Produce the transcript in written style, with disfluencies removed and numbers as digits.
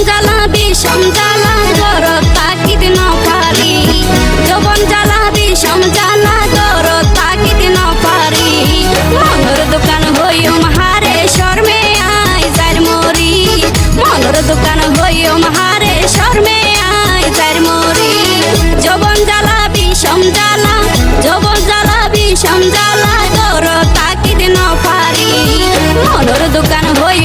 জ্বালা বিষম জ্বালা গরত তাকিদ ন পারি যৌবন জ্বালা বিষম জ্বালা গরত তাকিদ ন পারি মনর দোকান হইও মাহারে শর্মে আই যার মরি মনর দোকান হইও মাহারে শর্মে আই যার মরি যৌবন জ্বালা বিষম জ্বালা যৌবন জ্বালা বিষম জ্বালা গরত তাকিদ ন পারি মনর দোকান হই